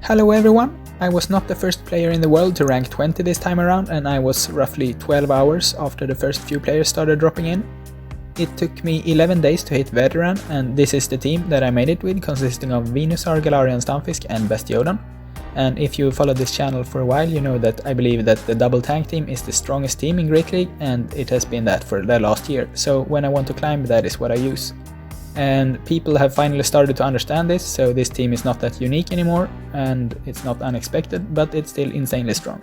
Hello everyone! I was not the first player in the world to rank 20 this time around, and I was roughly 12 hours after the first few players started dropping in. It took me 11 days to hit veteran, and this is the team that I made it with, consisting of venusaur, galarian, stunfisk and bastiodon. And if you followed this channel for a while, you know that I believe that the double tank team is the strongest team in Great League, and it has been that for the last year, so when I want to climb, that is what I use. And people have finally started to understand this, so this team is not that unique anymore, and it's not unexpected, but it's still insanely strong.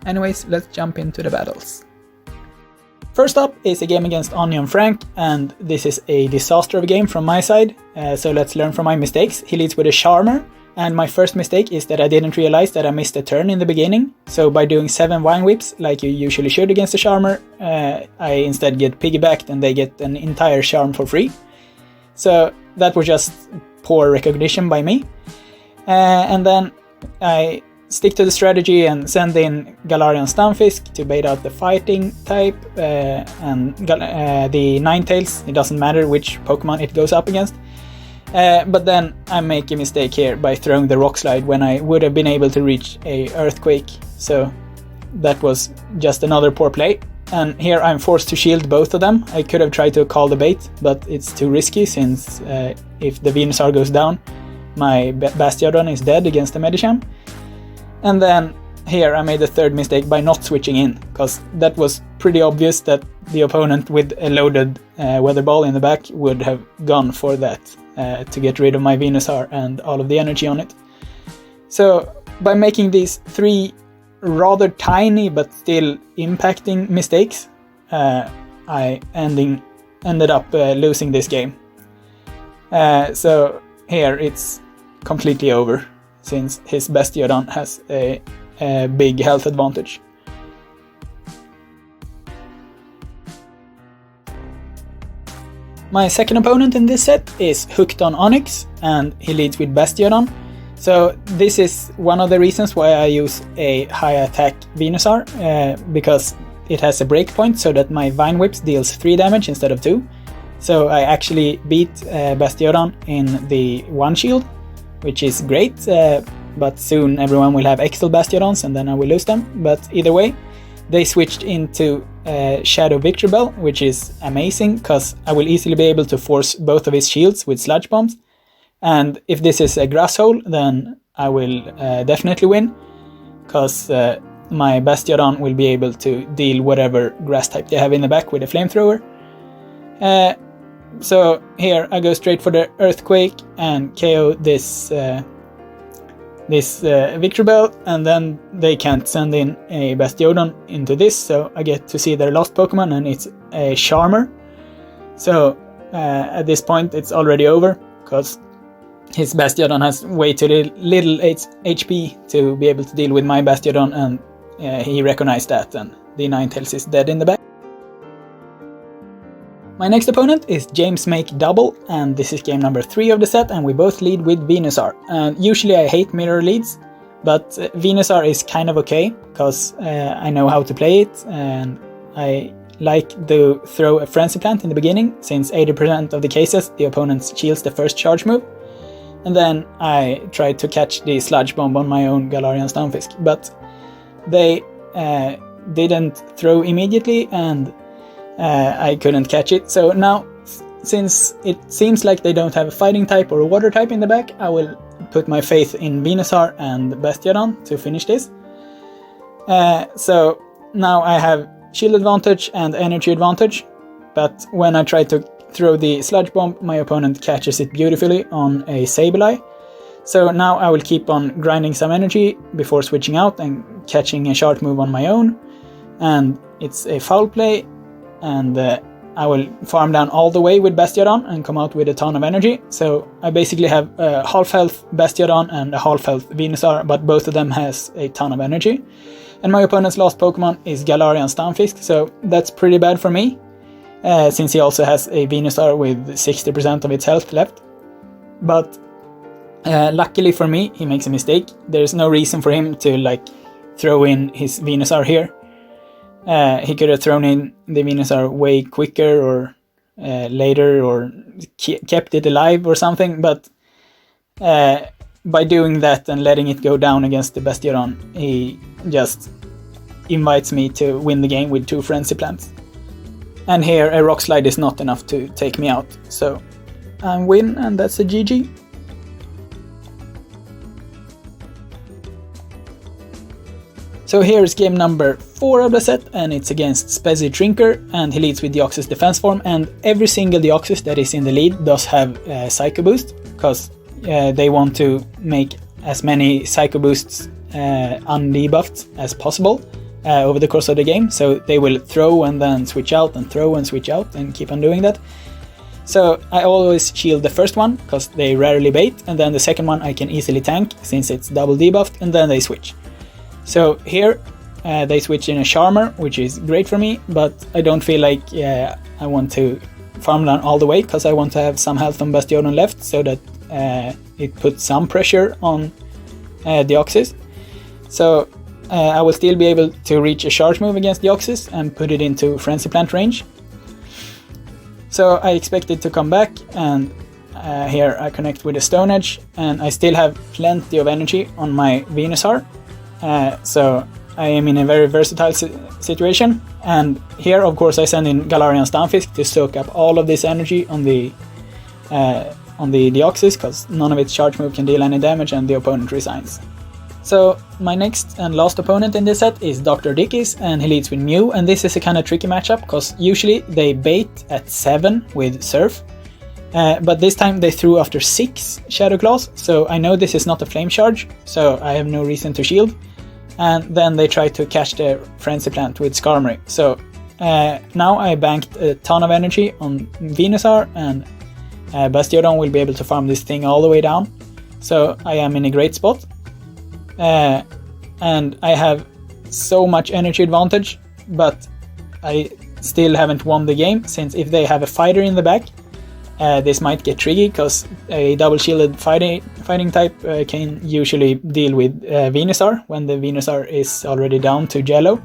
Anyways, let's jump into the battles. First up is a game against Onion Frank, and this is a disaster of a game from my side, so let's learn from my mistakes. He leads with a Charmer, and my first mistake is that I didn't realize that I missed a turn in the beginning, so by doing 7 Vine Whips, like you usually should against a Charmer, I instead get piggybacked and they get an entire Charm for free. So that was just poor recognition by me. And then I stick to the strategy and send in Galarian Stunfisk to bait out the fighting type and the Ninetales. It doesn't matter which Pokemon it goes up against. But then I make a mistake here by throwing the Rock Slide when I would have been able to reach a Earthquake. So that was just another poor play. And here I'm forced to shield both of them. I could have tried to call the bait, but it's too risky since if the Venusaur goes down, my Bastiodon is dead against the Medicham. And then here I made the third mistake by not switching in, because that was pretty obvious that the opponent with a loaded Weather Ball in the back would have gone for that to get rid of my Venusaur and all of the energy on it. So by making these 3 rather tiny but still impacting mistakes, I ended up losing this game. So here it's completely over, since his Bastiodon has a big health advantage. My second opponent in this set is Hooked on Onyx, and he leads with Bastiodon. So this is one of the reasons why I use a high attack Venusaur, because it has a breakpoint so that my Vine Whips deals 3 damage instead of 2. So I actually beat Bastiodon in the 1 shield, which is great, but soon everyone will have Extal Bastiodons and then I will lose them. But either way, they switched into Shadow Victory Bell, which is amazing, because I will easily be able to force both of his shields with Sludge Bombs. And if this is a grass hole, then I will definitely win, because my Bastiodon will be able to deal whatever grass type they have in the back with a flamethrower. So here I go straight for the Earthquake and KO this Victory Bell, and then they can't send in a Bastiodon into this, so I get to see their last Pokemon, and it's a Charmer. So at this point it's already over, because his Bastiodon has way too little HP to be able to deal with my Bastiodon, and he recognized that, and the Ninetales is dead in the back. My next opponent is James Make Double, and this is game number 3 of the set, and we both lead with Venusaur. And usually I hate mirror leads, but Venusaur is kind of okay, because I know how to play it, and I like to throw a Frenzy Plant in the beginning, since 80% of the cases the opponent shields the first charge move. And then I tried to catch the Sludge Bomb on my own Galarian Stunfisk, but they didn't throw immediately, and I couldn't catch it. So now, since it seems like they don't have a fighting type or a water type in the back, I will put my faith in Venusaur and Bastiodon to finish this. So now I have shield advantage and energy advantage, but when I try to throw the Sludge Bomb, my opponent catches it beautifully on a Sableye. So now I will keep on grinding some energy before switching out and catching a sharp move on my own. And it's a foul play, and I will farm down all the way with Bastiodon and come out with a ton of energy. So I basically have a half health Bastiodon and a half health Venusaur, but both of them has a ton of energy. And my opponent's last Pokemon is Galarian Stunfisk, so that's pretty bad for me. Since he also has a Venusaur with 60% of its health left. But luckily for me, he makes a mistake. There's no reason for him to throw in his Venusaur here. He could have thrown in the Venusaur way quicker or later, or kept it alive or something, but by doing that and letting it go down against the bastiodon, he just invites me to win the game with 2 frenzy plants. And here a rock slide is not enough to take me out, so I win, and that's a GG. So here's game number 4 of the set, and it's against Spezzy Drinker, and he leads with Deoxys defense form, and every single Deoxys that is in the lead does have Psycho Boost, because they want to make as many Psycho Boosts undebuffed as possible over the course of the game, so they will throw and then switch out and throw and switch out and keep on doing that. So I always shield the first one, because they rarely bait, and then the second one I can easily tank, since it's double debuffed, and then they switch. So here they switch in a Charmer, which is great for me, but I don't feel like I want to farm down all the way, because I want to have some health on Bastiodon left, so that it puts some pressure on Deoxys. So I will still be able to reach a charge move against Deoxys and put it into Frenzy Plant range. So I expect it to come back, and here I connect with a Stone Edge, and I still have plenty of energy on my venusaur. So I am in a very versatile situation, and here of course I send in Galarian Stunfisk to soak up all of this energy on the Deoxys, because none of its charge move can deal any damage and the opponent resigns. So my next and last opponent in this set is Dr. Dickies, and he leads with Mew, and this is a kind of tricky matchup, because usually they bait at 7 with Surf, but this time they threw after 6 Shadow Claws, so I know this is not a Flame Charge, so I have no reason to shield. And then they try to catch the Frenzy Plant with Skarmory. So now I banked a ton of energy on Venusaur, and Bastiodon will be able to farm this thing all the way down. So I am in a great spot. And I have so much energy advantage, but I still haven't won the game, since if they have a fighter in the back, this might get tricky, because a double shielded fighting type can usually deal with Venusaur when the Venusaur is already down to yellow.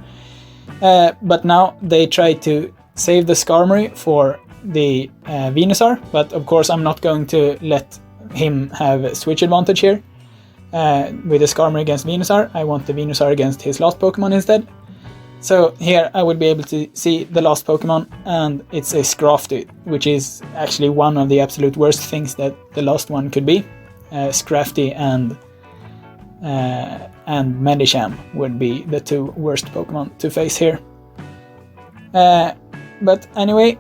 But now they try to save the Skarmory for the Venusaur, but of course I'm not going to let him have a switch advantage here. With the Skarmory against Venusaur, I want the Venusaur against his last Pokemon instead. So here I would be able to see the last Pokemon, and it's a Scrafty, which is actually one of the absolute worst things that the last one could be. Scrafty and Medicham would be the 2 worst Pokemon to face here. But anyway,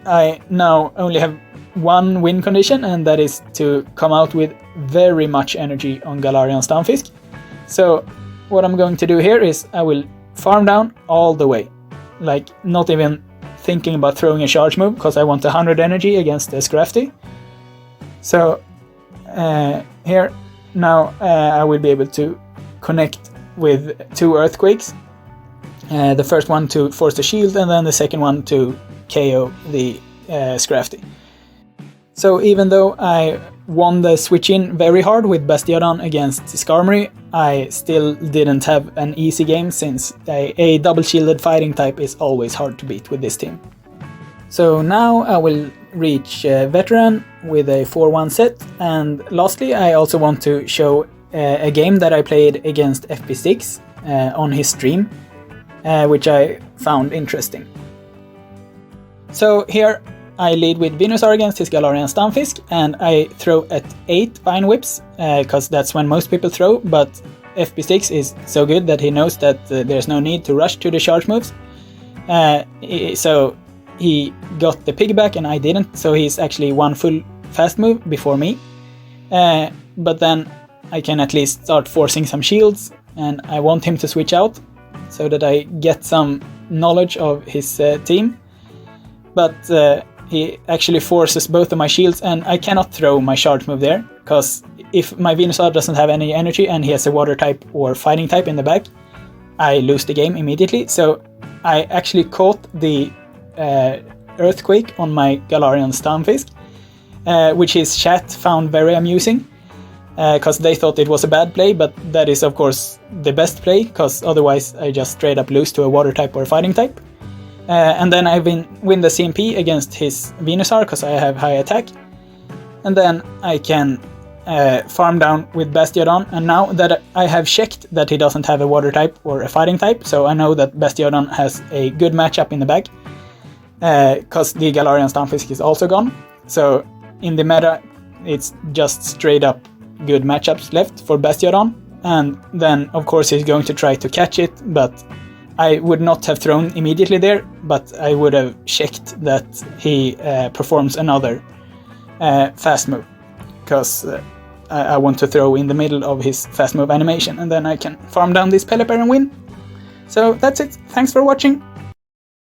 I now only have 1 win condition, and that is to come out with very much energy on Galarian Stunfisk. So what I'm going to do here is I will farm down all the way, like not even thinking about throwing a charge move, because I want 100 energy against the Scrafty. So here now I will be able to connect with 2 Earthquakes, the first one to force the shield, and then the second one to KO the Scrafty. So even though I won the switch in very hard with Bastiodon against Skarmory, I still didn't have an easy game, since a double shielded fighting type is always hard to beat with this team. So now I will reach Veteran with a 4-1 set, and lastly I also want to show a game that I played against FPSticks on his stream, which I found interesting. So here I lead with Venusaur against his Galarian Stunfisk, and I throw at 8 Vine Whips, because that's when most people throw, but FPSticks is so good that he knows that there's no need to rush to the charge moves. So he got the piggyback and I didn't, so he's actually 1 full fast move before me. But then I can at least start forcing some shields, and I want him to switch out, so that I get some knowledge of his team. But he actually forces both of my shields, and I cannot throw my charge move there, because if my Venusaur doesn't have any energy and he has a water type or fighting type in the back, I lose the game immediately. So I actually caught the Earthquake on my Galarian Stunfisk, which his chat found very amusing, because they thought it was a bad play, but that is of course the best play, because otherwise I just straight up lose to a water type or a fighting type. And then I win the CMP against his Venusaur, because I have high attack. And then I can farm down with Bastiodon, and now that I have checked that he doesn't have a water type or a fighting type, so I know that Bastiodon has a good matchup in the back, because the Galarian stunfisk is also gone. So in the meta, it's just straight up good matchups left for Bastiodon, and then of course he's going to try to catch it, but I would not have thrown immediately there, but I would have checked that he performs another fast move, because I want to throw in the middle of his fast move animation, and then I can farm down this Pelipper and win. So that's it, thanks for watching.